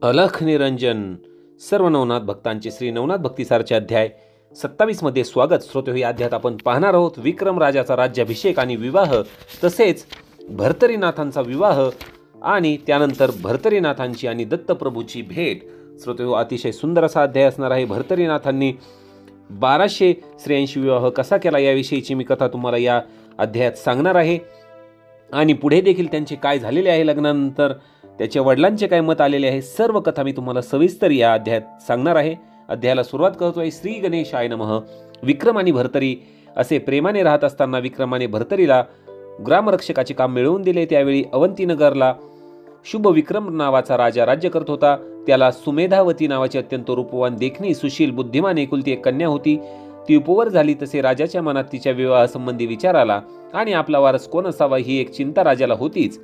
अलख निरंजन सर्व नवनाथ भक्तांचे श्री नवनाथ भक्तिसारचे अध्याय 27 मध्ये स्वागत. श्रोते, या अध्यायात आपण पाहणार आहोत विक्रम राजाचा राज्याभिषेक आणि विवाह, तसेच भर्तरीनाथांचा विवाह आणि त्यानंतर भर्तरीनाथांची आणि दत्तप्रभूची भेट. श्रोते, अतिशय सुंदर असा अध्याय असणार आहे. भर्तरीनाथांनी 1200 स्त्रियांशी विवाह कसा केला याविषयीची मी कथा तुम्हाला या अध्यायात सांगणार आहे. आणि पुढे देखील त्यांचे काय झालेले आहे, लग्नानंतर त्याच्या वडिलांचे काय मत आलेले आहे, सर्व कथा मी तुम्हाला सविस्तर या अध्यायात सांगणार आहे. अध्यायाला सुरुवात करतोय. श्री गणेशाय नमः. विक्रम आणि भर्तरी असे प्रेमाने राहत असताना विक्रमाने भर्तरीला ग्रामरक्षकाचे काम मिळवून दिले. त्यावेळी अवंतीनगरला शुभ विक्रम नावाचा राजा राज्य करत होता. त्याला सुमेधावती नावाची अत्यंत रूपवान, देखणी, सुशील, बुद्धिमान एकुलती एक कन्या होती. ती उपवर झाली तसे राजाच्या मनात तिच्या विवाहासंबंधी विचार आला आणि आपला वारस कोण असावा ही एक चिंता राजाला होतीच.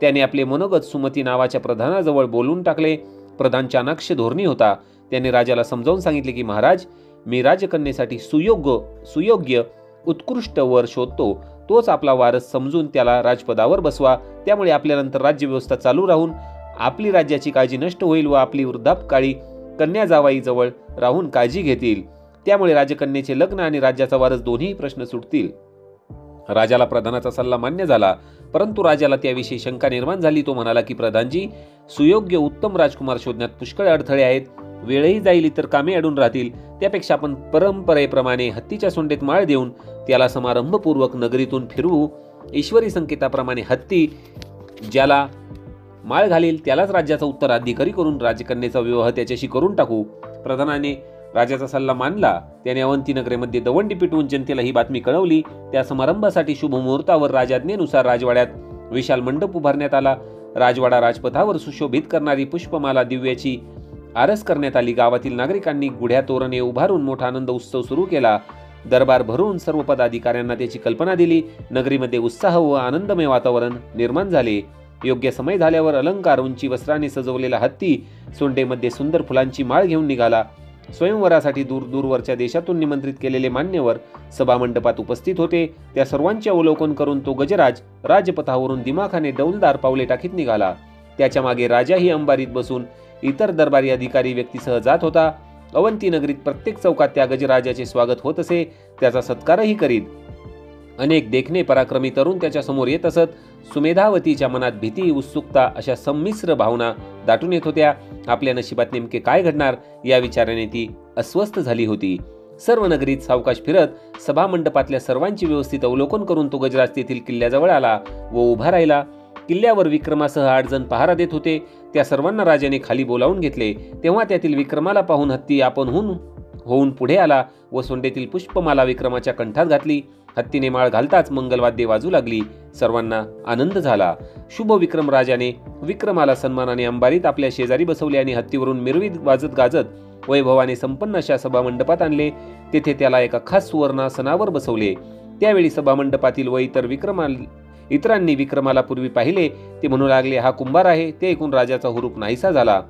त्याने आपले मनोगत सुमती नावाच्या प्रधानाजवळ बोलून टाकले. प्रधान चाणाक्ष धोरणी होता. त्याने राजाला समजावून सांगितले की महाराज, मी राजकन्येसाठी सुयोग्य उत्कृष्ट वर शोधतो. तोच आपला वारस समजून त्याला राजपदावर बसवा. त्यामुळे आपल्यानंतर राज्यव्यवस्था चालू राहून आपली राज्याची काळजी नष्ट होईल व आपली वृद्धापकाळी कन्या जावाई जवळ राहून काळजी घेतील. त्यामुळे राजकन्येचे लग्न आणि राज्याचा वारस दोन्ही प्रश्न सुटतील. राजाला प्रधानाचा सल्ला मान्य झाला, परंतु राजाला त्याविषयी शंका निर्माण झाली. तो म्हणाला की प्रधानजी, सुयोग्य उत्तम राजकुमार शोधण्यात पुष्कळ अडथळे आहेत. वेळही जाईल, इतर कामे अडून राहतील. त्यापेक्षा आपण परंपरेप्रमाणे हत्तीच्या सोंडेत माळ देऊन त्याला समारंभपूर्वक नगरीतून फिरवू. ईश्वरी संकेताप्रमाणे हत्ती ज्याला माळ घालेल त्यालाच राज्याचा उत्तराधिकारी करून राजकन्येचा विवाह त्याच्याशी करून टाकू. प्रधानाने राजाचा सल्ला मानला. त्याने अवंतीनगरीमध्ये दवंडी पिटवून जनतेला ही बातमी कळवली. त्या समारंभासाठी शुभ मुहूर्तावर राजाज्ञेनुसार राजवाड्यात विशाल मंडप उभारण्यात आला. राजवाडा राजपथावर सुशोभित करणारी पुष्पमाला दिव्याची आरस करण्यात आली. गावातील नागरिकांनी गुढ्या तोरणे उभारून मोठा आनंद उत्सव सुरू केला. दरबार भरून सर्व पदाधिकाऱ्यांना त्याची कल्पना दिली. नगरीमध्ये उत्साह व आनंदमय वातावरण निर्माण झाले. योग्य समय झाल्यावर अलंकार, उंची वस्त्राने सजवलेला हत्ती सोंडेमध्ये सुंदर फुलांची माळ घेऊन निघाला. स्वयंवरासाठी दूरवरच्या देशातून निमंत्रित केलेले मान्यवर सभामंडपात उपस्थित होते. त्या सर्वांचे अवलोकन करून तो गजराज राजपथावरून दिमाखाने डौलदार पावले टाकीत निघाला. त्याच्या मागे राजाही अंबारीत बसून इतर दरबारी अधिकारी व्यक्तीसह जात होता. अवंती नगरीत प्रत्येक चौकात त्या गजराजाचे स्वागत होत असे. त्याचा सत्कारही करीत. अनेक देखणे पराक्रमी तरुण त्याच्या समोर येत असत. सुमेधावतीच्या मनात भीती, उत्सुकता अशा संमिश्र भावना दाटून येत होत्या. आपल्या नशिबात नेमके काय घडणार या विचाराने ती अस्वस्थ झाली होती. सर्व नगरीत सावकाश फिरत सभामंडपातल्या सर्वांची व्यवस्थित अवलोकन करून तो गजराज तेथील किल्ल्याजवळ आला व उभा राहिला. किल्ल्यावर विक्रमासह 8 जण पहारा देत होते. त्या सर्वांना राजाने खाली बोलावून घेतले. तेव्हा त्यातील विक्रमाला पाहून हत्ती आपणहून होऊन पुढे आला व सोंडेतील पुष्पमाला विक्रमाच्या कंठात घातली. हत्तीने माळ घालताच मंगलवाद्ये वाजू लागली. सर्वांना आनंद झाला. शुभ विक्रम राजाने विक्रमाला सन्मानाने अंबारीत आपल्या शेजारी बसवले आणि हत्तीवरून मिरवीत वाजत गाजत वैभवाने संपन्न अशा सभामंडपात आणले. तेथे त्याला एका खास सुवर्णासनावर बसवले. त्यावेळी सभामंडपातील व इतरांनी विक्रमाला पूर्वी पाहिले. ते म्हणू लागले, हा कुंभार आहे. ते ऐकून राजाचा हुरूप नाहीसा झाला.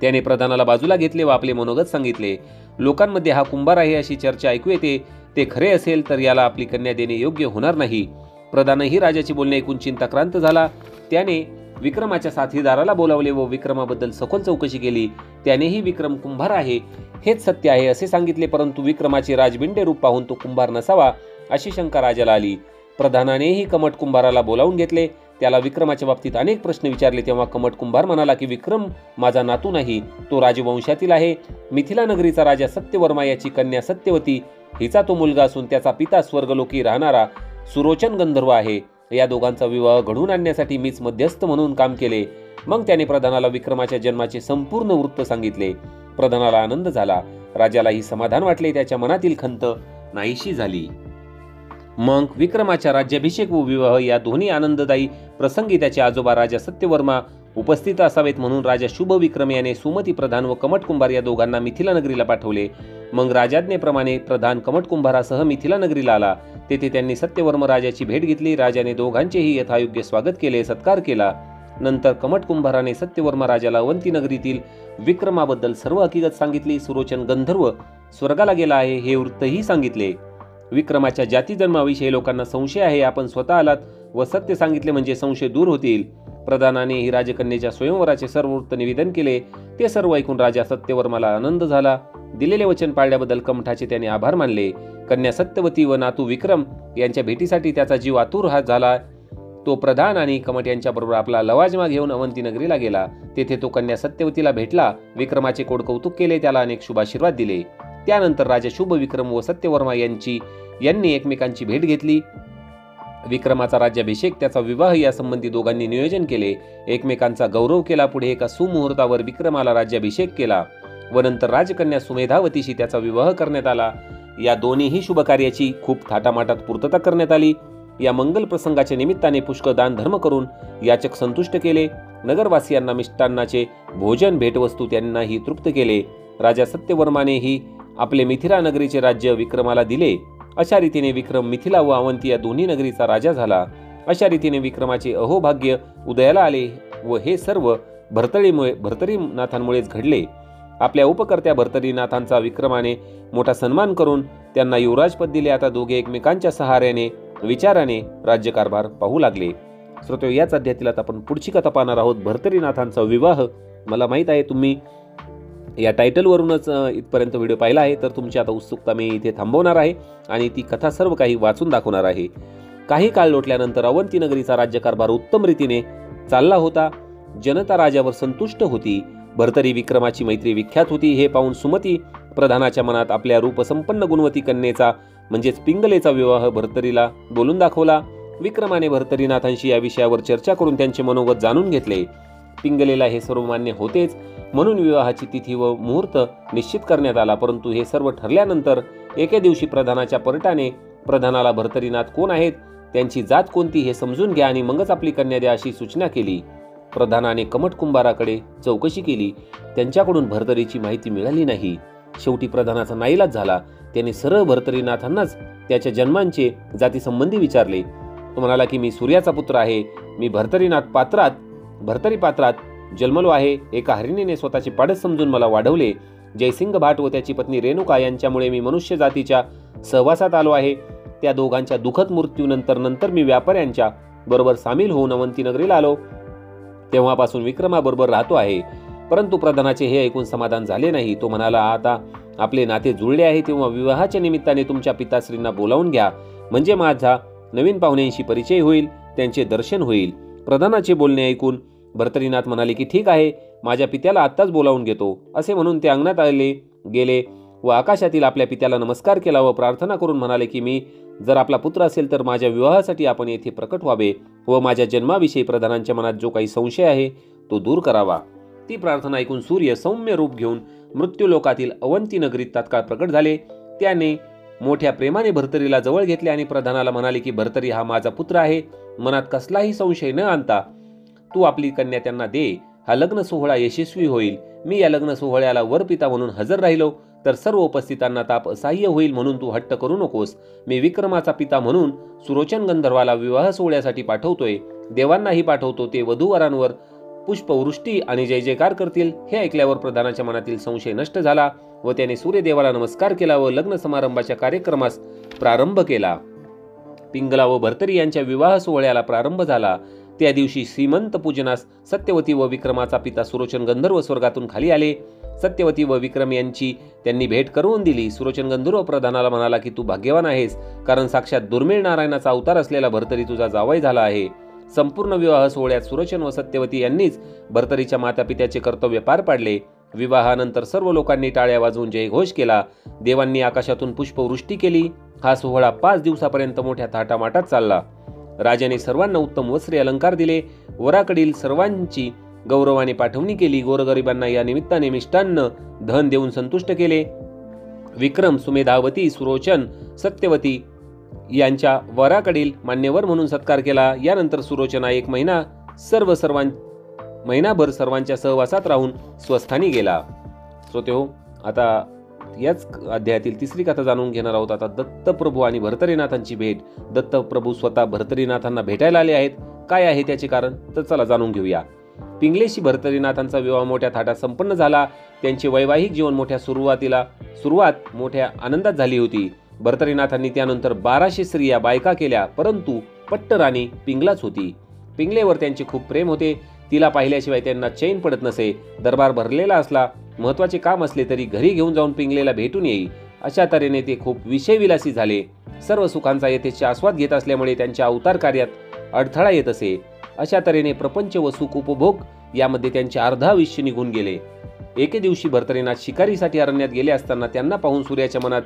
त्याने प्रधानाला बाजूला घेतले व आपले मनोगत सांगितले. लोकांमध्ये हा कुंभार आहे अशी चर्चा ऐकू येते. ते खरे असेल तर याला आपली कन्या देणे योग्य होणार नाही. प्रधानही राजाची बोलणे ऐकून चिंताक्रांत झाला. त्याने विक्रमाच्या साथीदाराला बोलावले व विक्रमाबद्दल सखोल चौकशी केली. त्यानेही विक्रम कुंभार आहे हेच सत्य आहे असे सांगितले. परंतु विक्रमाचे राजबिंडे रूप पाहून तो कुंभार नसावा अशी शंका राजाला आली. प्रधानानेही कमट कुंभाराला बोलावून घेतले. त्याला विक्रमाच्या बाबतीत अनेक प्रश्न विचारले. तेव्हा कमट कुंभार म्हणाला की विक्रम माझा नातू नाही, तो राजवंशातील आहे. मिथिला नगरीचा राजा सत्यवर्मा याची कन्या सत्यवती हिचा तो मुलगा असून त्याचा पिता स्वर्गलोकी राहणारा सुरोचन गंधर्व आहे. या दोघांचा विवाह घडवून आणण्यासाठी मीच मध्यस्थ म्हणून काम केले. मग त्याने प्रधानाला विक्रमाच्या जन्माचे संपूर्ण वृत्त सांगितले. प्रधानाला आनंद झाला. राजालाही समाधान वाटले. त्याच्या मनातील खंत नाहीशी झाली. मग विक्रमाच्या राज्याभिषेक व विवाह या दोन्ही आनंददायी प्रसंगी त्याचे आजोबा राजा सत्यवर्मा उपस्थित असावेत म्हणून राजा शुभ विक्रम याने सुमती प्रधान व कमट कुंभार या दोघांना मिथिला नगरीला पाठवले. मग राजाज्ञेप्रमाणे प्रधान कमट कुंभारासह मिथिला नगरीला आला. तेथे त्यांनी सत्यवर्म राजाची भेट घेतली. राजाने दोघांचेही यथायोग्य स्वागत केले, सत्कार केला. नंतर कमट कुंभाराने सत्यवर्मा राजाला अवंती नगरीतील विक्रमाबद्दल सर्व हकीकत सांगितली. सुरोचन गंधर्व स्वर्गाला गेला आहे हे वृत्तही सांगितले. विक्रमाच्या जाती जन्माविषयी लोकांना संशय आहे. आपण स्वतः आलात व सत्य सांगितले म्हणजे संशय दूर होतील. प्रधानाने ही राजकन्येच्या स्वयंवराचे सर्व वृत्त निवेदन केले. ते सर्व ऐकून राजा सत्यवर्माला आनंद झाला. दिलेले वचन पाळल्याबद्दल कमठाचे त्याने आभार मानले. कन्या सत्यवती व नातू विक्रम यांच्या भेटीसाठी त्याचा जीव आतुर झाला. तो प्रधान आणि कमठ यांच्याबरोबर आपला लवाजमा घेऊन अवंती नगरीला गेला. तेथे तो कन्या सत्यवतीला भेटला. विक्रमाचे कोड कौतुक केले, त्याला अनेक शुभाशीर्वाद दिले. त्यानंतर राजा शुभ विक्रम व सत्यवर्मा यांनी एकमेकांची भेट घेतली. विक्रमाचा राज्याभिषेक, त्याचा विवाह यासंबंधी दोघांनी नियोजन केले. एकमेकांचा गौरव केला. पुढे एका सुमुहूर्तावर विक्रमाला राज्याभिषेक केला व नंतर राजकन्या सुमेधावतीशी त्याचा विवाह करण्यात आला. या दोन्हीही शुभ कार्याची खूप थाटामाटात पूर्तता करण्यात आली. या मंगल प्रसंगाच्या निमित्ताने पुष्कळ दान धर्म करून याचक संतुष्ट केले. नगरवासियांना मिष्टान्नाचे भोजन भेटवस्तू त्यांनाही तृप्त केले. राजा सत्यवर्मानेही आपले मिथिला नगरीचे राज्य विक्रमाला दिले. अशा रीतीने विक्रम मिथिला व अवंती या दोन्ही नगरीचा राजा झाला. अशा रीतीने विक्रमाचे अहोभाग्य उदयाला आले व हे सर्व भर्तरीनाथांमुळेच घडले. आपल्या उपकर्त्या भर्तरीनाथांचा विक्रमाने मोठा सन्मान करून त्यांना युवराजपद दिले. आता दोघे एकमेकांच्या सहाऱ्याने विचाराने राज्यकारभार पाहू लागले. श्रोते, याच अध्यायातील आता आपण पुढची कथा पाहणार आहोत, भर्तरीनाथांचा विवाह. मला माहीत आहे तुम्ही या टायटलवरूनच इथपर्यंत व्हिडिओ पाहिला आहे, तर तुमची आता उत्सुकता मी इथे थांबवणार आहे आणि ती कथा सर्व काही वाचून दाखवणार आहे. काही काळ लोटल्यानंतर अवंती नगरीचा राज्यकारभार उत्तम रीतीने चालला होता. जनता राजावर संतुष्ट होती. भर्तरी विक्रमाची मैत्री विख्यात होती. हे पाहून सुमती प्रधानाच्या मनात आपल्या रूपसंपन्न गुणवती कन्येचा म्हणजेच पिंगलेचा विवाह भर्तरीला बोलून दाखवला. विक्रमाने भर्तरीनाथांशी या विषयावर चर्चा करून त्यांचे मनोगत जाणून घेतले. पिंगलेला हे सर्व मान्य होतेच, म्हणून विवाहाची तिथी व मुहूर्त निश्चित करण्यात आला. परंतु हे सर्व ठरल्यानंतर एके दिवशी प्रधानाच्या परटाने प्रधानाला भर्तरीनाथ कोण आहेत, त्यांची जात कोणती हे समजून घ्या आणि मगच आपली कन्या द्या अशी सूचना केली. प्रधानाने कमठ कुंभाराकडे चौकशी केली. त्यांच्याकडून भर्तरीची माहिती मिळाली नाही. शेवटी प्रधानाचा नाईलाज झाला. त्याने सरळ भर्तरीनाथांनाच त्याच्या जन्मांचे जाती संबंधी विचारले. तो म्हणाला की मी सूर्याचा पुत्र आहे. मी भर्तरी पात्रात जन्मलो आहे. एका हरिणीने स्वतःची पाडस समजून मला वाढवले. जयसिंग भाट व त्याची पत्नी रेणुका यांच्यामुळे मी मनुष्य जातीच्या सहवासात आलो आहे. त्या दोघांच्या दुःखद मृत्यूनंतर मी व्यापाऱ्यांच्या बरोबर सामील होऊन अवंती नगरीला आलो. तेव्हापासून विक्रमाबरोबर राहतो आहे. परंतु प्रधानाचे हे ऐकून समाधान झाले नाही. तो म्हणाला, आता आपले नाते जुळले आहे तेव्हा विवाहाच्या निमित्ताने तुमच्या पिताश्रींना बोलावून घ्या, म्हणजे माझा नवीन पाहुण्यांशी परिचय होईल, त्यांचे दर्शन होईल. प्रधानाचे बोलणे ऐकून भर्तरीनाथ म्हणाले की ठीक आहे, माझ्या पित्याला आत्ताच बोलावून घेतो. असे म्हणून ते अंगणात गेले व आकाशातील आपल्या पित्याला नमस्कार केला व प्रार्थना करून म्हणाले की मी जर आपला पुत्र असेल तर माझ्या विवाहासाठी आपण येथे प्रकट व्हावे व माझ्या जन्माविषयी प्रधानांच्या मनात जो काही संशय आहे तो दूर करावा. ती प्रार्थना ऐकून सूर्य सौम्य रूप घेऊन मृत्यूलोकातील अवंती नगरीत तात्काळ प्रकट झाले. त्याने मोठ्या प्रेमाने भर्तरीला जवळ घेतले आणि प्रधानाला म्हणाले की भर्तरी हा माझा पुत्र आहे. मनात कसलाही संशय न आणता तू आपली कन्या त्यांना दे. हा लग्न सोहळा यशस्वी होईल. मी या लग्न सोहळ्याला वरपिता म्हणून हजर राहिलो तर सर्व उपस्थितांना ताप असह्य होईल, म्हणून तू हट्ट करू नकोस. मी विक्रमाचा पिता म्हणून सुरोचन गंधर्वाला विवाह सोहळ्यासाठी पाठवतोय. देवांनाही पाठवतो. ते वधूवरांवर पुष्पवृष्टी आणि जय जयकार करतील. हे ऐकल्यावर प्रधानाच्या मनातील संशय नष्ट झाला व त्याने सूर्यदेवाला नमस्कार केला व लग्न समारंभाच्या कार्यक्रमास प्रारंभ केला. पिंगला व भर्तरी यांच्या विवाह सोहळ्याला प्रारंभ झाला. त्या दिवशी श्रीमंत पूजनास सत्यवती व विक्रमाचा पिता सुरोचन गंधर्व स्वर्गातून खाली आले. सत्यवती व विक्रम यांची त्यांनी भेट करून दिली. सुरोचन गंधर्व प्रधानाला म्हणाला की तू भाग्यवान आहेस, कारण साक्षात दुर्मिळ नारायणाचा अवतार असलेला भर्तरी तुझा जावई झाला आहे. संपूर्ण विवाह सोहळ्यात सुरोचन व सत्यवती यांनीच भर्तरीच्या मातापित्याचे कर्तव्य पार पाडले. विवाहानंतर सर्व लोकांनी टाळ्या वाजवून जयघोष केला. देवांनी आकाशातून पुष्पवृष्टी केली. हा सोहळा 5 दिवसापर्यंत मोठ्या थाटामाटात चालला. राजाने सर्वांना उत्तम वस्त्रे अलंकार दिले. वराकडील सर्वांची गौरवाने पाठवणी केली. गोरगरिबांना या निमित्ताने मिष्टान्न धन देऊन संतुष्ट केले. विक्रम, सुमेधावती, सुरोचन, सत्यवती यांच्या वराकडील मान्यवर म्हणून सत्कार केला. यानंतर सुरोचना एक महिनाभर सर्वांच्या सहवासात राहून स्वस्थानी गेला. श्रोतेहो, आता याच अध्यायातील तिसरी कथा जाणून घेणार आहोत. आता दत्तप्रभू आणि भर्तरीनाथांची भेट. दत्तप्रभू स्वतः भर्तरीनाथांना भेटायला आले आहेत. काय आहे त्याचे कारण, तर चला जाणून घेऊया. पिंगलेशी भर्तरीनाथांचा विवाह मोठ्या थाटात संपन्न झाला. त्यांचे वैवाहिक जीवन सुरुवात मोठ्या आनंदात झाली होती. भर्तरीनाथांनी त्यानंतर 1200 स्त्रिया बायका केल्या, परंतु पट्टराणी पिंगलाच होती. पिंगलेवर त्यांचे खूप प्रेम होते. तिला पाहिल्याशिवाय त्यांना चैन पडत नसे. दरबार भरलेला असला, महत्वाचे काम असले तरी घरी घेऊन जाऊन पिंगलेला भेटून येई. अशा तऱ्हेने ते खूप विषयविलासी झाले. सर्व सुखांचा यथेच्छ आस्वाद घेत असल्यामुळे त्यांच्या अवतार कार्यात अडथळा येत असे. अशा तऱ्हेने प्रपंच व सुख उपभोग यामध्ये त्यांचे अर्ध आयुष्य निघून गेले. एके दिवशी भर्तरीनाथ शिकारीसाठी अरण्यात गेले असताना त्यांना पाहून सूर्याच्या मनात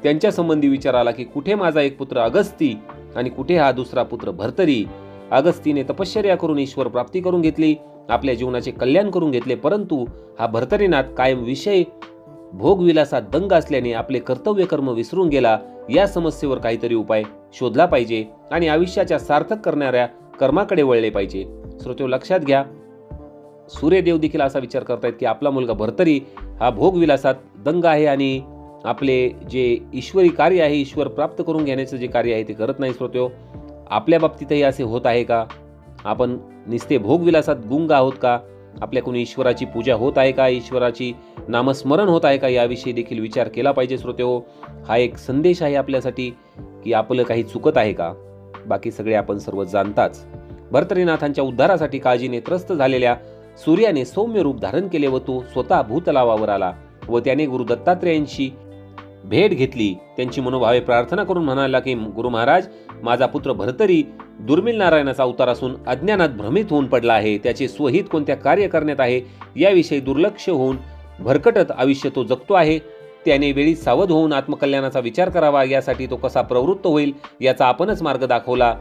त्यांच्या संबंधी विचार आला की कुठे माझा एक पुत्र अगस्ती आणि कुठे हा दुसरा पुत्र भर्तरी. अगस्तीने तपश्चर्या करून ईश्वर प्राप्ती करून घेतली, आपल्या जीवनाचे कल्याण करून घेतले, परंतु हा भर्तरीनाथ कायम विषय भोगविलासात दंग असल्याने आपले कर्तव्य कर्म विसरून गेला. या समस्येवर काहीतरी उपाय शोधला पाहिजे आणि आयुष्याच्या सार्थक करणाऱ्या कर्माकडे वळले पाहिजे. श्रोते लक्षात घ्या, सूर्यदेव देखील असा विचार करतायत की आपला मुलगा भर्तरी हा भोगविलासात दंग आहे आणि आपले जे ईश्वरी कार्य आहे, ईश्वर प्राप्त करून घेण्याचं जे कार्य आहे ते करत नाही. श्रोते, आपल्या बाबतीतही असे होत आहे का? आपण निस्ते भोगविलासात गुंग आहोत का? आपल्याकडून ईश्वराची पूजा होत आहे का? ईश्वराची नामस्मरण होत आहे का? याविषयी देखील विचार केला पाहिजे. श्रोतेहो, हा एक संदेश आहे आपल्यासाठी की आपलं काही चुकत आहे का? बाकी सगळे आपण सर्व जाणताच. भर्तरीनाथांच्या उद्धारासाठी काळजीने त्रस्त झालेल्या सूर्याने सौम्य रूप धारण केले व तो स्वतः भूतलावावर आला व त्याने गुरु दत्तात्रेयांशी भेट घेतली. त्यांची मनोभावे प्रार्थना करून म्हणाला की गुरु महाराज, माझा पुत्र भर्तरी दुर्मिळ नारायणाचा अवतार असून अज्ञानात भ्रमित होऊन पडला आहे. त्याचे स्वहित कोणत्या कार्य करण्यात आहे याविषयी दुर्लक्ष होऊन भरकटत आयुष्य तो जगतो आहे. त्याने वेळी सावध होऊन आत्मकल्याणाचा विचार करावा. यासाठी तो कसा प्रवृत्त होईल याचा आपणच मार्ग दाखवला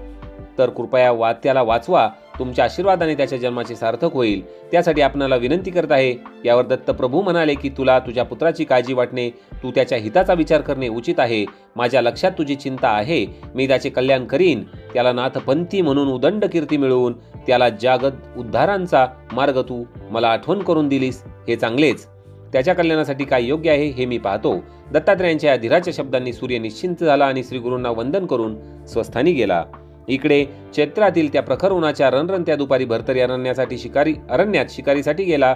तर कृपया त्याला वाचवा. तुमच्या आशीर्वादाने त्याच्या जन्माचे सार्थक होईल. त्यासाठी आपणाला विनंती करत आहे. यावर दत्तप्रभू म्हणाले की तुला तुझ्या पुत्राची काळजी वाटणे, तू त्याच्या हिताचा विचार करणे उचित आहे. माझ्या लक्षात तुझी चिंता आहे. मी त्याचे कल्याण करीन. त्याला नाथपंथी म्हणून उदंड कीर्ती मिळवून त्याला जागत उद्धारांचा मार्ग तू मला आठवण करून दिलीस, हे चांगलेच. त्याच्या कल्याणासाठी काय योग्य आहे हे मी पाहतो. दत्तात्रेयांच्या या धीराच्या शब्दांनी सूर्य निश्चिंत झाला आणि श्री गुरूंना वंदन करून स्वस्थानी गेला. इकडे चैत्रातील त्या प्रखर उन्हाच्या रणरणत्या दुपारी भर्तरी अरण्यात शिकारीसाठी गेला.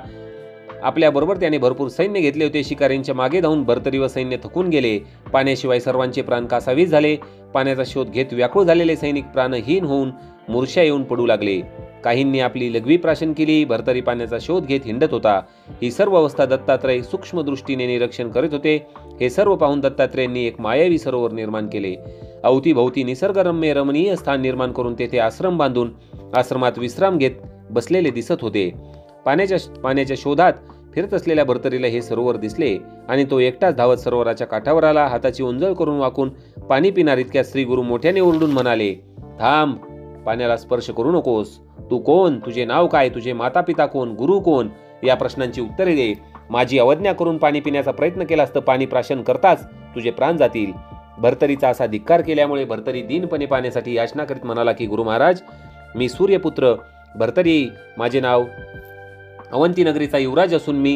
आपल्याबरोबर त्याने भरपूर सैन्य घेतले होते. शिकारींच्या मागे धावून भर्तरी व सैन्य थकून गेले. पाण्याशिवाय सर्वांचे प्राण कासावीस झाले. पाण्याचा शोध घेत व्याकुळ झालेले सैनिक प्राणहीन होऊन मूर्छा येऊन पडू लागले. काहींनी आपली लघवी प्राशन केली. भर्तरी पाण्याचा शोध घेत हिंडत होता. ही सर्व अवस्था दत्तात्रय सूक्ष्म दृष्टीने निरीक्षण करीत होते. हे सर्व पाहून दत्तात्रेयांनी एक मायावी सरोवर निर्माण केले. अवतीभोवती निसर्गरम्य रमणीय स्थान निर्माण करून तेथे आश्रम बांधून आश्रमात विश्राम घेत बसलेले दिसत होते. पाण्याच्या शोधात फिरत असलेल्या भर्तरीला हे सरोवर दिसले आणि तो एकटाच धावत सरोवराच्या काठावर आला. हाताची उंजळ करून वाकून पाणी पिणार इतक्या श्री गुरु मोठ्याने ओरडून म्हणाले, थांब, पाण्याला स्पर्श करू नकोस. तू कोण? तुझे नाव काय? तुझे माता पिता कोण? गुरु कोण? या प्रश्नांची उत्तरे दे. माझी अवज्ञा करून पाणी पिण्याचा प्रयत्न केलास तर पाणी प्राशन करताच तुझे प्राण जातील. भर्तरीचा असा धिक्कार केल्यामुळे भर्तरी दीनपणे पाण्यासाठी याचना करीत म्हणाला की गुरु महाराज, मी सूर्यपुत्र भर्तरी, माझे नाव अवंती नगरीचा युवराज असून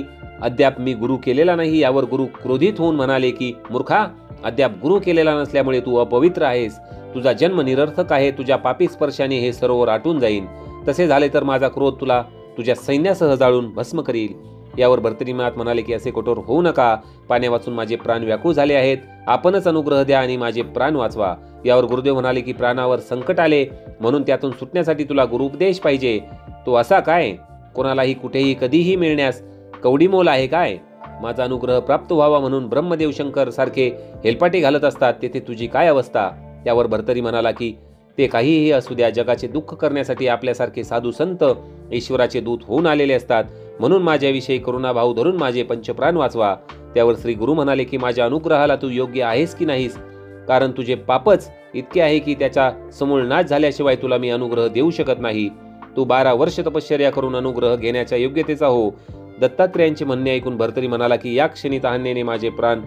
अद्याप मी गुरु केलेला नाही. यावर गुरु क्रोधित होऊन म्हणाले की मूर्खा, अद्याप गुरु केलेला नसल्यामुळे तू अपवित्र आहेस. तुझा जन्म निरर्थक आहे. तुझ्या पापी स्पर्शाने हे सरोवर आटून जाईल. तसे झाले तर माझा क्रोध तुला तुझ्या सैन्यासह जाळून भस्म करील. यावर भर्तरीनाथ म्हणाले की असे कठोर होऊ नका. पाण्या वाचून माझे प्राण व्याकुळ झाले आहेत. आपणच अनुग्रह द्या आणि माझे प्राण वाचवा. यावर गुरुदेव म्हणाले की प्राणावर संकट आले म्हणून त्यातून सुटण्यासाठी तुला गुरुपदेश पाहिजे. तो असा काय? कोणालाही कुठेही कधीही मिळण्यास कवडीमोल आहे काय? माझा अनुग्रह प्राप्त व्हावा म्हणून ब्रह्मदेव शंकर सारखे हेलपाटे घालत असतात. तेथे तुझी काय अवस्था? त्यावर भर्तरी म्हणाला की ते काहीही असू द्या, जगाचे दुःख करण्यासाठी आपल्यासारखे साधू संत ईश्वराचे दूत होऊन आलेले असतात. म्हणून माझ्याविषयी करुणाभाव धरून माझे पंचप्राण वाचवा. त्यावर श्री गुरु म्हणाले की माझ्या अनुग्रहाला तू योग्य आहेस की नाहीस, कारण तुझे पापच इतके आहे की त्याचा समूळ नाश झाल्याशिवाय तुला मी अनुग्रह देऊ शकत नाही. तू 12 वर्ष तपश्चर्या करून अनुग्रह घेण्याच्या योग्यतेचा हो. दत्तात्रेयांचे म्हणणे ऐकून भर्तरी म्हणाला की या क्षणी तहानेने माझे प्राण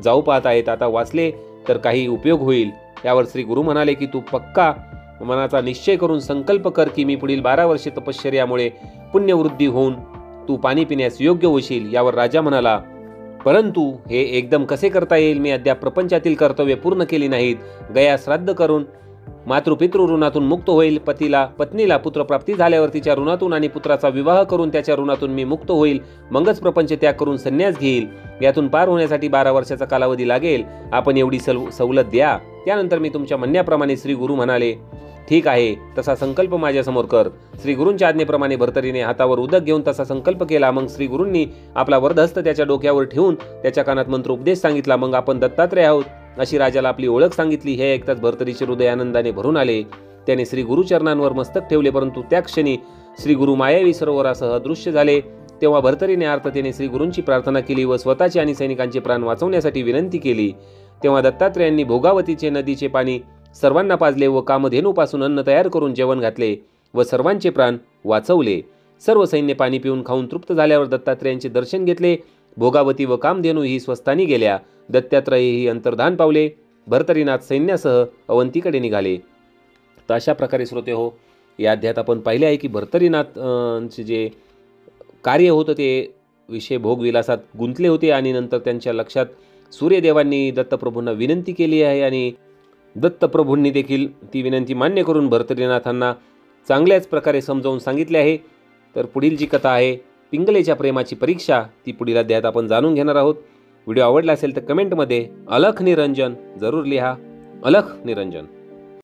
जाऊ पाहत आहेत. आता वाचले तर काही उपयोग होईल. यावर श्री गुरु म्हणाले की तू पक्का मनाचा निश्चय करून संकल्प कर की मी पुढील 12 वर्षे तपश्चर्यामुळे पुण्यवृद्धी होऊन तू पाणी पिण्यास योग्य होशील. यावर राजा म्हणाला, परंतु हे एकदम कसे करता येईल? मी अद्याप प्रपंचातील कर्तव्य पूर्ण केली नाहीत. गया श्राद्ध करून मातृपितृ ऋणातून मुक्त होईल. पत्नीला पुत्रप्राप्ती झाल्यावर तिच्या ऋणातून आणि पुत्राचा विवाह करून त्याच्या ऋणातून मी मुक्त होईल. मगच प्रपंच त्याग करून संन्यास घेईल. यातून पार होण्यासाठी 12 वर्षाचा कालावधी लागेल. आपण एवढी सवलत द्या. त्यानंतर मी तुमच्या म्हणण्याप्रमाणे श्री गुरु म्हणाले ठीक आहे, तसा संकल्प माझ्यासमोर कर. श्री गुरूंच्या आज्ञेप्रमाणे भर्तरीने हातावर उदक घेऊन तसा संकल्प केला. मग श्री गुरूंनी आपला वरदहस्त त्याच्या डोक्यावर ठेवून त्याच्या कानात मंत्र उपदेश सांगितला. मग आपण दत्तात्रय आहोत अशी राजाला आपली ओळख सांगितली. हे ऐकताच भर्तरीचे हृदय आनंदाने भरून आले. त्याने श्री गुरुचरणांवर मस्तक ठेवले, परंतु त्या क्षणी श्री गुरु मायावी सरोवरासह अदृश्य झाले. तेव्हा भर्तरीने आर्ततेने श्री गुरूंची प्रार्थना केली व स्वतःचे आणि सैनिकांचे प्राण वाचवण्यासाठी विनंती केली. तेव्हा दत्तात्रेयांनी भोगावतीचे नदीचे पाणी सर्वांना पाजले व कामधेनूपासून अन्न तयार करून जेवण घातले व सर्वांचे प्राण वाचवले. सर्व सैन्य पाणी पिऊन खाऊन तृप्त झाल्यावर दत्तात्रेयांचे दर्शन घेतले. भोगावती व कामधेनू ही स्वस्थानी गेल्या. दत्तात्रय ही अंतर्धान पावले. भर्तरीनाथ सैन्यासह अवंतीकडे निघाले. तर अशा प्रकारे श्रोते हो, या अध्यायात आपण पाहिले आहे की भर्तरीनाथचे जे कार्य होतं ते विषय भोगविलासात गुंतले होते आणि नंतर त्यांच्या लक्षात सूर्यदेवांनी दत्तप्रभूंना विनंती केली आहे आणि दत्तप्रभूंनी देखील ती विनंती मान्य करून भर्तरीनाथांना चांगल्याच प्रकारे समजावून सांगितले आहे. तर पुढील जी कथा आहे पिंगलेच्या प्रेमाची परीक्षा, ती पुढील अध्यायात आपण जाणून घेणार आहोत. व्हिडिओ आवडला असेल तर कमेंटमध्ये अलख निरंजन जरूर लिहा. अलख निरंजन.